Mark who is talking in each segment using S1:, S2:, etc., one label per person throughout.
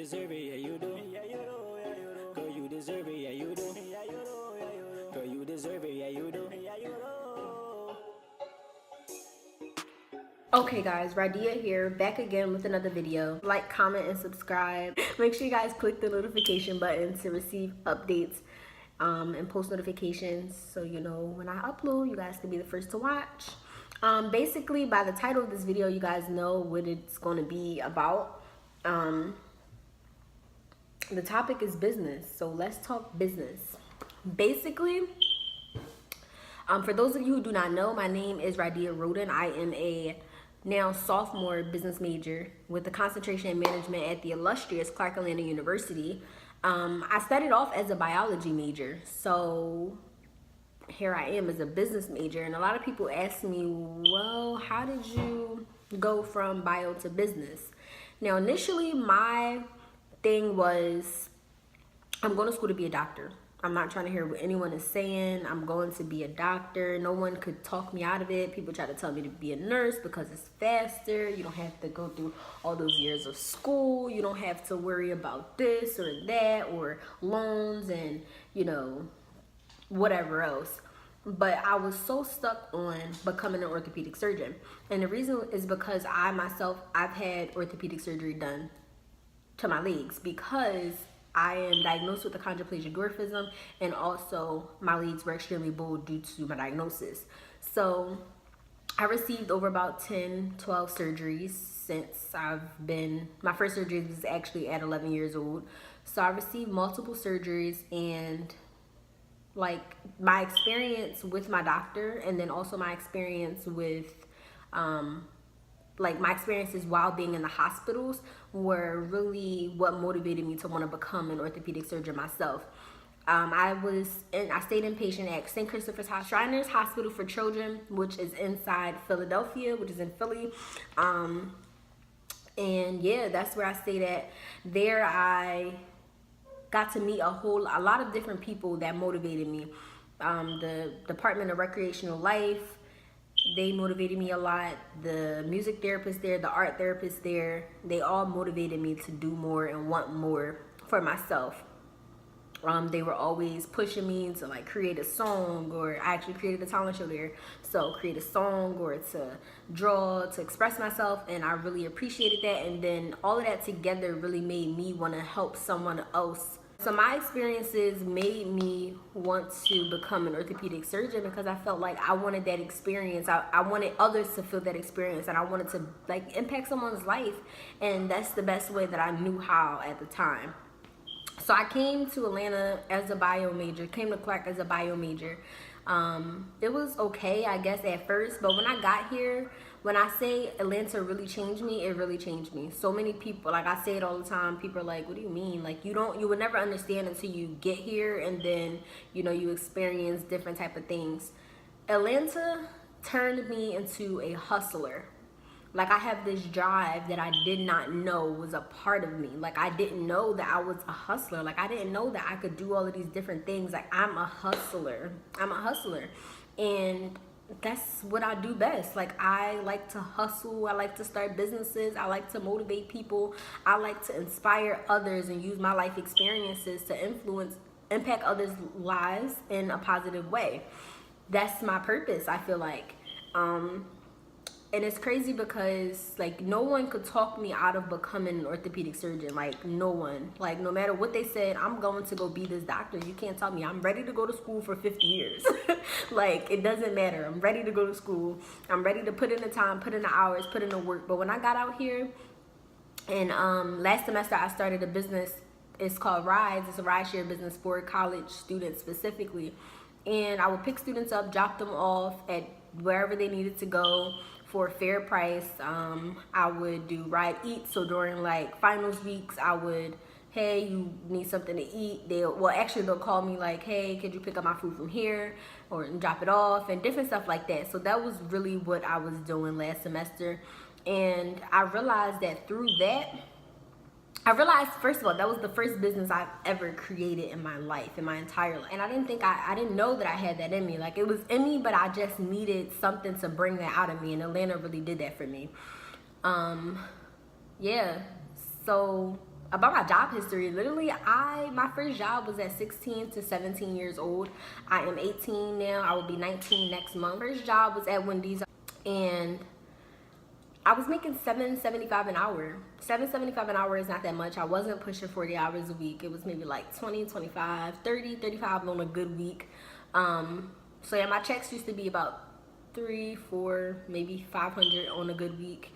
S1: deserve it, yeah you do. Yeah you do, yeah you do. Girl, you deserve it, yeah you do. Yeah you do, yeah you do. Girl, you deserve it, yeah you do. Yeah you do.
S2: Okay guys, Radia here, back again with another video. Like, comment, and subscribe. Make sure you guys click the notification button to receive updates and post notifications, so you know when I upload, you guys can be the first to watch. Basically, by the title of this video, you guys know what it's going to be about. The topic is business, so let's talk business. Basically, for those of you who do not know, my name is Radia Roden. I am a now sophomore business major with a concentration in management at the illustrious Clark Atlanta University. I started off as a biology major, so here I am as a business major. And a lot of people ask me, well, how did you go from bio to business? Now, initially, my thing was, I'm going to school to be a doctor. I'm not trying to hear what anyone is saying. I'm going to be a doctor. No one could talk me out of it. People try to tell me to be a nurse because it's faster. You don't have to go through all those years of school. You don't have to worry about this or that or loans and, you know, whatever else. But I was so stuck on becoming an orthopedic surgeon. And the reason is because I've had orthopedic surgery done to my legs because I am diagnosed with achondroplasia dwarfism, and also my legs were extremely bold due to my diagnosis. So I received over about 10, 12 surgeries since my first surgery was actually at 11 years old. So I received multiple surgeries, and like my experience with my doctor, and then also my experience with like my experiences while being in the hospitals were really what motivated me to want to become an orthopedic surgeon myself. I stayed inpatient at St. Christopher's Shriners Hospital for Children, which is inside Philadelphia, which is in Philly. And yeah, that's where I stayed at. There I got to meet a lot of different people that motivated me. The Department of Recreational Life, they motivated me a lot. The music therapist there, the art therapist there, they all motivated me to do more and want more for myself. They were always pushing me to like create a song, or I actually created a talent show there. So create a song or to draw, to express myself, and I really appreciated that. And then all of that together really made me want to help someone else. So my experiences made me want to become an orthopedic surgeon because I felt like I wanted that experience. I wanted others to feel that experience, and I wanted to like impact someone's life, and that's the best way that I knew how at the time. So I came to Atlanta as a bio major, came to Clark as a bio major. It was okay, I guess, at first, but when I got here, when I say Atlanta really changed me, it really changed me. So many people, like I say it all the time, people are like, what do you mean? Like you would never understand until you get here, and then, you know, you experience different type of things. Atlanta turned me into a hustler. Like I have this drive that I did not know was a part of me. Like I didn't know that I was a hustler. Like I didn't know that I could do all of these different things. Like I'm a hustler. I'm a hustler. And that's what I do best. Like I like to hustle. I like to start businesses. I like to motivate people. I like to inspire others and use my life experiences to impact others' lives in a positive way. That's my purpose, I feel like. And it's crazy because like no one could talk me out of becoming an orthopedic surgeon. Like no one. Like no matter what they said, I'm going to go be this doctor. You can't tell me. I'm ready to go to school for 50 years. Like it doesn't matter. I'm ready to go to school. I'm ready to put in the time, put in the hours, put in the work. But when I got out here, and last semester I started a business. It's called RyDesignz. It's a rideshare business for college students specifically. And I would pick students up, drop them off at wherever they needed to go for a fair price. I would do ride eat. So during like finals weeks, I would, hey, you need something to eat. They'll call me like, hey, could you pick up my food from here, or drop it off, and different stuff like that. So that was really what I was doing last semester. And I realized that through that, first of all, that was the first business I've ever created in my life, in my entire life. And I didn't know that I had that in me. Like it was in me, but I just needed something to bring that out of me. And Atlanta really did that for me. Yeah. So about my job history, literally my first job was at 16 to 17 years old. I am 18 now. I will be 19 next month. First job was at Wendy's, and I was making $7.75 an hour. $7.75 an hour is not that much. I wasn't pushing 40 hours a week. It was maybe like 20, 25, 30, 35 on a good week. So yeah, my checks used to be about 3, 4, maybe 500 on a good week.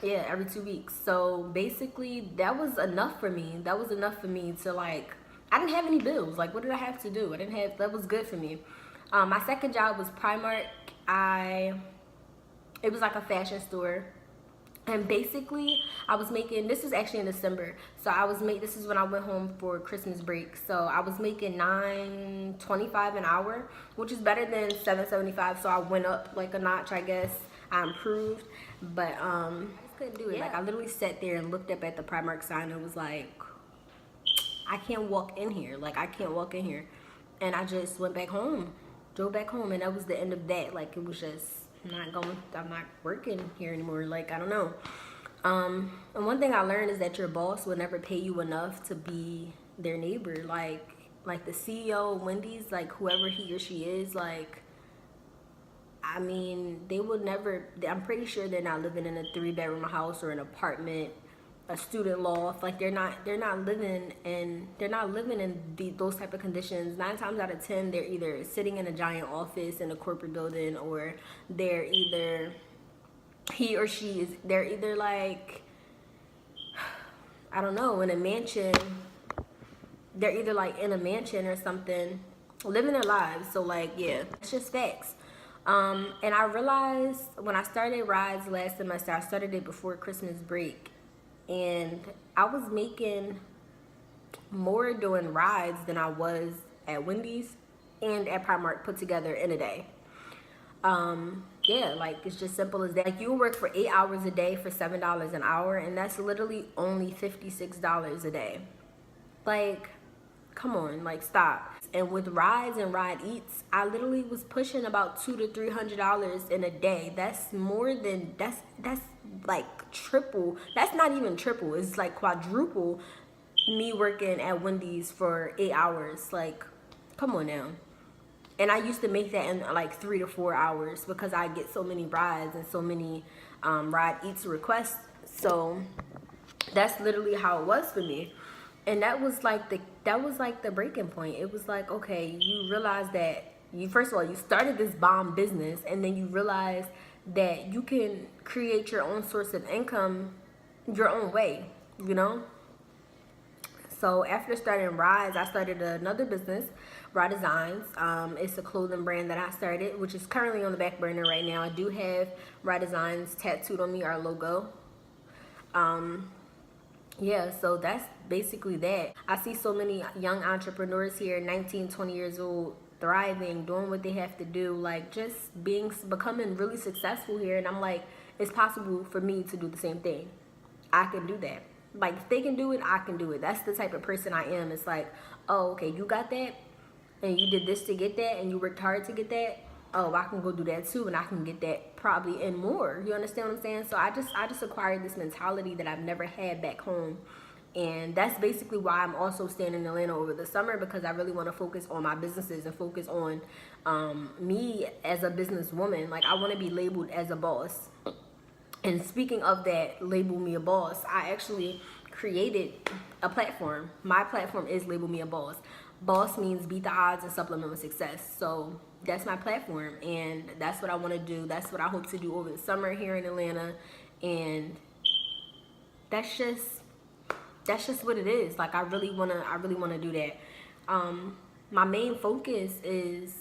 S2: Yeah, every 2 weeks. So basically that was enough for me. That was enough for me to, like, I didn't have any bills. Like, what did I have to do? That was good for me. My second job was Primark. It was like a fashion store. And basically, I was making, this was actually in December. So this is when I went home for Christmas break. So I was making $9.25 an hour, which is better than $7.75. So I went up like a notch, I guess. I improved. But I just couldn't do it. Yeah. Like, I literally sat there and looked up at the Primark sign and was like, I can't walk in here. Like, I can't walk in here. And I just went back home, drove back home, and that was the end of that. Like, it was just, I'm not working here anymore. Like, I don't know. And one thing I learned is that your boss will never pay you enough to be their neighbor. Like the CEO of Wendy's, like, whoever he or she is, like, I mean, they will never, I'm pretty sure they're not living in a 3-bedroom house or an apartment, a student loft. Like, they're not living in those type of conditions. 9 times out of 10, they're either sitting in a giant office in a corporate building, or they're either like, I don't know, in a mansion. They're either like in a mansion or something, living their lives. So, like, yeah, it's just facts. And I realized when I started RyDesignz last semester, I started it before Christmas break, and I was making more doing RyDesignz than I was at Wendy's and at Primark put together in a day. Yeah, like, it's just simple as that. Like, you work for 8 hours a day for $7 an hour, and that's literally only $56 a day. Like, come on, like, stop. And with RyDesignz and RyDesignz, I literally was pushing about $200 to $300 in a day. That's more than, that's like triple. That's not even triple. It's like quadruple me working at Wendy's for 8 hours. Like, come on now. And I used to make that in like 3 to 4 hours because I get so many rides and so many RyDesignz requests. So that's literally how it was for me. And that was like the breaking point. It was like, okay, you realize that first of all, you started this bomb business, and then you realize that you can create your own source of income your own way, you know? So after starting RyDesignz, I started another business, RyDesignz. It's a clothing brand that I started, which is currently on the back burner right now. I do have RyDesignz tattooed on me, our logo. Yeah, so that's basically that. I see so many young entrepreneurs here, 19, 20 years old, thriving, doing what they have to do, like, just becoming really successful here. And I'm like, it's possible for me to do the same thing. I can do that. Like, if they can do it, I can do it. That's the type of person I am. It's like, oh, okay, you got that, and you did this to get that, and you worked hard to get that. Oh, I can go do that too, and I can get that probably and more. You understand what I'm saying? So I just acquired this mentality that I've never had back home. And that's basically why I'm also staying in Atlanta over the summer, because I really want to focus on my businesses and focus on me as a businesswoman. Like, I want to be labeled as a boss. And speaking of that, label me a boss, I actually created a platform. My platform is Label Me a Boss. Boss means beat the odds and supplement with success. So that's my platform, and that's what I want to do. That's what I hope to do over the summer here in Atlanta. And that's just what it is. Like, I really want to do that. My main focus is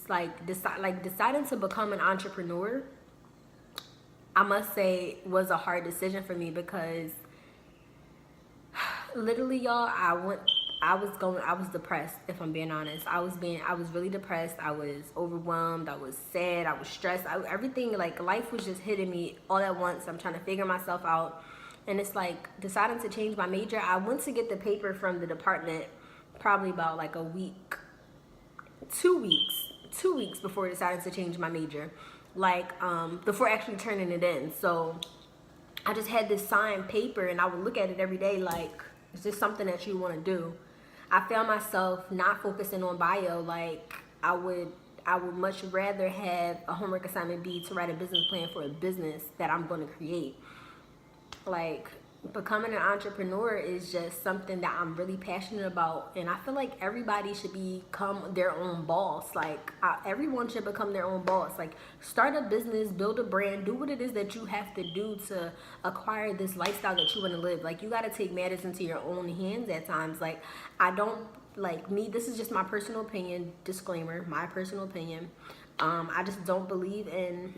S2: deciding to become an entrepreneur. I must say, was a hard decision for me, because literally, y'all, I was depressed, if I'm being honest. I was really depressed. I was overwhelmed. I was sad. I was stressed. Everything, like, life was just hitting me all at once. I'm trying to figure myself out. And it's like deciding to change my major. I went to get the paper from the department probably about like a week, 2 weeks before deciding to change my major. Like, before actually turning it in. So I just had this signed paper, and I would look at it every day like, is this something that you want to do? I found myself not focusing on bio. Like, I would much rather have a homework assignment be to write a business plan for a business that I'm going to create. Like, becoming an entrepreneur is just something that I'm really passionate about, and I feel like everybody should become their own boss. Like, everyone should become their own boss. Like, start a business, build a brand, do what it is that you have to do to acquire this lifestyle that you want to live. Like, you got to take matters into your own hands at times. Like, I don't, like, me, this is just my personal opinion, disclaimer, my personal opinion. I just don't believe in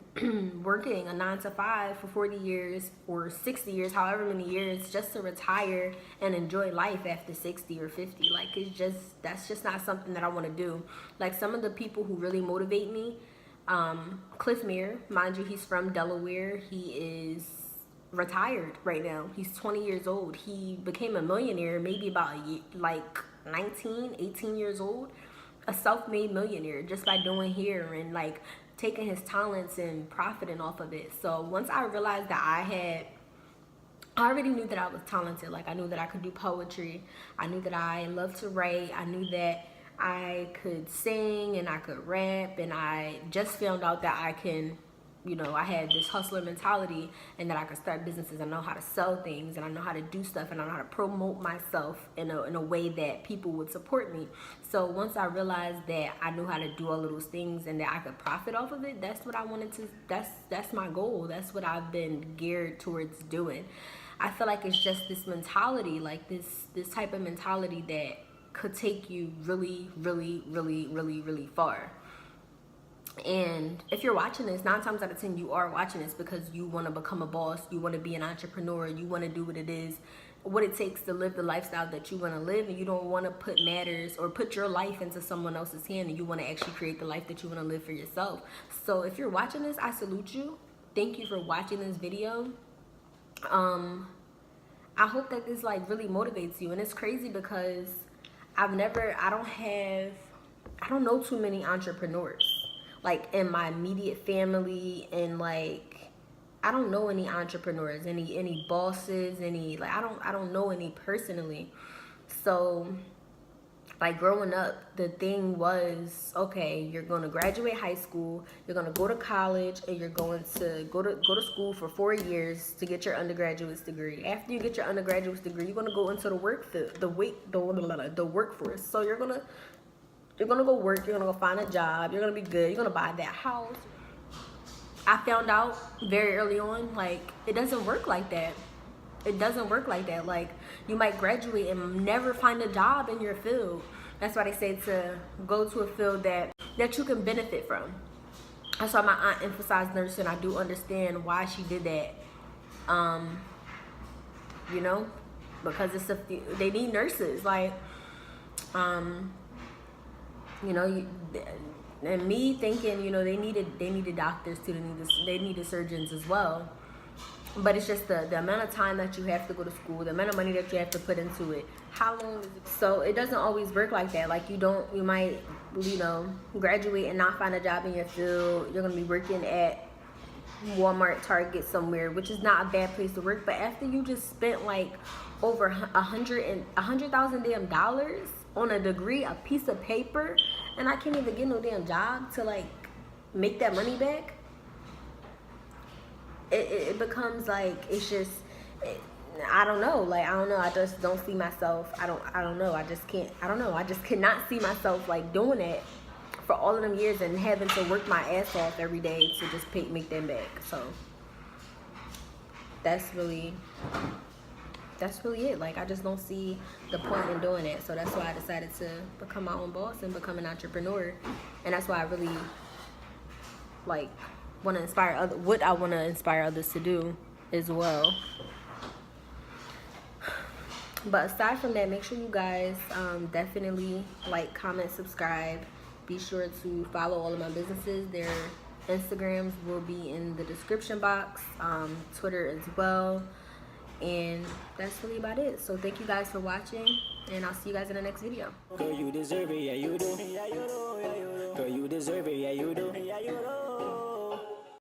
S2: working a 9-to-5 for 40 years or 60 years, however many years, just to retire and enjoy life after 60 or 50. Like, that's just not something that I want to do. Like, some of the people who really motivate me, Cliff Muir, mind you, he's from Delaware. He is retired right now. He's 20 years old. He became a millionaire maybe about 19, 18 years old. A self-made millionaire just by doing hair and like taking his talents and profiting off of it. So once I realized that I already knew that I was talented. Like, I knew that I could do poetry. I knew that I loved to write. I knew that I could sing and I could rap, and I just found out that I can, you know, I had this hustler mentality, and that I could start businesses. I know how to sell things, and I know how to do stuff, and I know how to promote myself in a way that people would support me. So once I realized that I knew how to do all of those things and that I could profit off of it, that's what I wanted to, that's my goal. That's what I've been geared towards doing. I feel like it's just this mentality, like this type of mentality that could take you really, really, really, really, really far. And if you're watching this, 9 times out of 10, you are watching this because you want to become a boss, you want to be an entrepreneur, you want to do what it takes to live the lifestyle that you want to live, and you don't want to put matters or put your life into someone else's hand, and you want to actually create the life that you want to live for yourself. So if you're watching this, I salute you. Thank you for watching this video. I hope that this like really motivates you. And it's crazy because I don't know too many entrepreneurs like in my immediate family, and like I don't know any entrepreneurs, any bosses, like I don't know any personally. So like growing up, the thing was, okay, you're going to graduate high school, you're going to go to college, and you're going to go to school for 4 years to get your undergraduate degree. After you get your undergraduate degree, you're going to go into the workforce. So you're going to go work, you're going to go find a job, you're going to be good, you're going to buy that house. I found out very early on, like, it doesn't work like that. It doesn't work like that. Like, you might graduate and never find a job in your field. That's why they say to go to a field that you can benefit from. That's why my aunt emphasized nursing. I do understand why she did that. You know, because they need nurses. Like, you know, and me thinking, you know, they needed doctors too. They needed surgeons as well. But it's just the amount of time that you have to go to school, the amount of money that you have to put into it. How long is it? So it doesn't always work like that. Like, you might, you know, graduate and not find a job in your field. You're going to be working at Walmart, Target, somewhere, which is not a bad place to work. But after you just spent like over $100,000 damn dollars on a degree, a piece of paper, and I can't even get no damn job to like make that money back. It becomes like, it's just, I don't know. Like, I don't know. I just don't see myself. I don't know. I just can't. I don't know. I just cannot see myself like doing it for all of them years and having to work my ass off every day to just make them back. So that's really it. Like, I just don't see the point in doing it. So that's why I decided to become my own boss and become an entrepreneur. And that's why I really like want to inspire I want to inspire others to do as well. But aside from that, make sure you guys definitely like, comment, subscribe. Be sure to follow all of my businesses. Their Instagrams will be in the description box, Twitter as well. And that's really about it. So thank you guys for watching, and I'll see you guys in the next video.
S1: Girl, you deserve it, yeah you do. Girl, you deserve it, yeah you do.